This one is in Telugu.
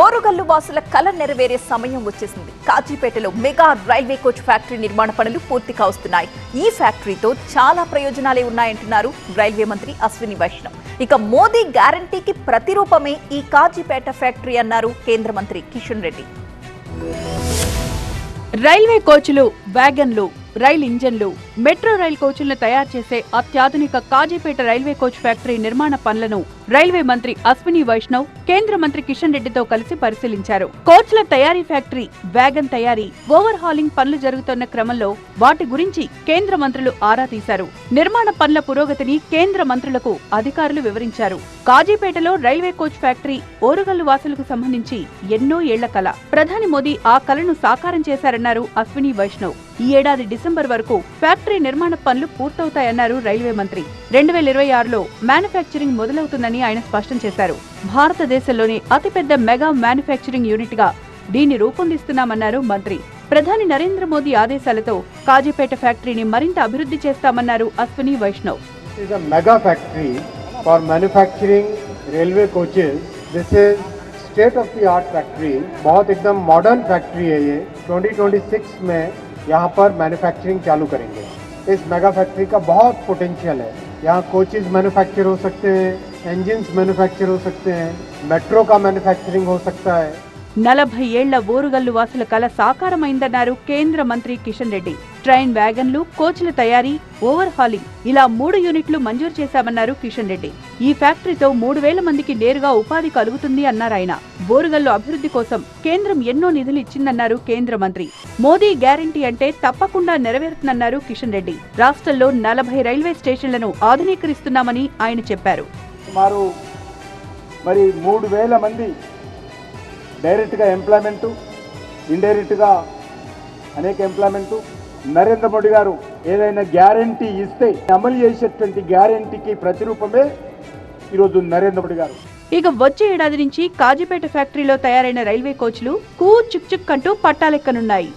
ఓరుగల్లు వాసుల కల నెరవేరే సమయం వచ్చేసింది. కాజీపేటలో మెగా రైల్వే కోచ్ ఫ్యాక్టరీ నిర్మాణ పనులు పూర్తి కావస్తున్నాయి. ఈ ఫ్యాక్టరీతో చాలా ప్రయోజనాలే ఉన్నాయంటున్నారు రైల్వే మంత్రి అశ్విని వైష్ణవ్. ఇక మోదీ గ్యారంటీకి ప్రతిరూపమే ఈ కాజీపేట ఫ్యాక్టరీ అన్నారు కేంద్ర మంత్రి కిషన్ రెడ్డి. రైల్వే కోచ్లు, వ్యాగన్లు, రైల్ ఇంజన్లు, మెట్రో రైల్ కోచ్లను తయారు చేసే అత్యాధునిక కాజీపేట రైల్వే కోచ్ ఫ్యాక్టరీ నిర్మాణ పనులను రైల్వే మంత్రి అశ్విని వైష్ణవ్ కేంద్ర మంత్రి కిషన్ రెడ్డితో కలిసి పరిశీలించారు. కోచ్ల తయారీ ఫ్యాక్టరీ, వ్యాగన్ తయారీ, ఓవర్ హాలింగ్ పనులు జరుగుతున్న క్రమంలో వాటి గురించి కేంద్ర మంత్రులు ఆరా తీశారు. నిర్మాణ పనుల పురోగతిని కేంద్ర మంత్రులకు అధికారులు వివరించారు. కాజీపేటలో రైల్వే కోచ్ ఫ్యాక్టరీ ఓరుగల్లు వాసులకు సంబంధించి ఎన్నో ఏళ్ల కల. ప్రధాని మోదీ ఆ కలను సాకారం చేశారన్నారు అశ్విని వైష్ణవ్. ఈ ఏడాది డిసెంబర్ వరకు ఫ్యాక్టరీ నిర్మాణ పనులు పూర్తవుతాయన్నారు రైల్వే మంత్రి. 2026లో మ్యానుఫ్యాక్చరింగ్ మొదలవుతుందని ఆయన స్పష్టం చేశారు. భారతదేశంలోనే అతిపెద్ద మెగా మ్యానుఫ్యాక్చరింగ్ యూనిట్ గా దీన్ని రూపొందిస్తున్నామన్నారు మంత్రి. ప్రధాని నరేంద్ర మోదీ ఆదేశాలతో కాజీపేట ఫ్యాక్టరీని మరింత అభివృద్ధి చేస్తామన్నారు Ashwini Vaishnaw. Railway coaches, this is state of the art factory. बहुत एकदम मॉडर्न फैक्ट्री है ये. 2026 में यहाँ पर मैन्युफैक्चरिंग चालू करेंगे. इस मेगा फैक्ट्री का बहुत पोटेंशियल है. यहाँ कोचेस मैन्युफैक्चर हो सकते हैं, इंजन्स मैन्युफैक्चर हो सकते हैं, मेट्रो का मैन्युफैक्चरिंग हो सकता है. 40 ఏళ్ల ఓరుగల్లు వాసుల కల సాకారమైందన్నారు కేంద్ర మంత్రి కిషన్ రెడ్డి. ట్రైన్, వ్యాగన్లు, కోచ్ల తయారీ, ఓవర్ హాలింగ్ ఇలా 3 యూనిట్లు మంజూరు చేశామన్నారు కిషన్ రెడ్డి. ఈ ఫ్యాక్టరీతో 3000 మందికి నేరుగా ఉపాధి కలుగుతుంది అన్నారాయన. ఓరుగల్లు అభివృద్ధి కోసం కేంద్రం ఎన్నో నిధులు ఇచ్చిందన్నారు కేంద్ర మంత్రి. మోదీ గ్యారంటీ అంటే తప్పకుండా నెరవేరుతుందన్నారు కిషన్ రెడ్డి. రాష్ట్రంలో 40 రైల్వే స్టేషన్లను ఆధునీకరిస్తున్నామని ఆయన చెప్పారు. సుమారు 3000 మంది డైరెక్ట్గా ఎంప్లాయ్మెంటు, ఇండైరెక్ట్గా అనేక ఎంప్లాయ్మెంటు. నరేంద్ర మోడీ గారు ఏదైనా గ్యారంటీ ఇస్తే అమలు చేసేటువంటి గ్యారంటీకి ప్రతిరూపమే ఈరోజు నరేంద్ర మోడీ గారు. ఇక వచ్చే ఏడాది నుంచి కాజీపేట ఫ్యాక్టరీలో తయారైన రైల్వే కోచ్లు కూ చుక్ చుక్ అంటూ పట్టాలెక్కనున్నాయి.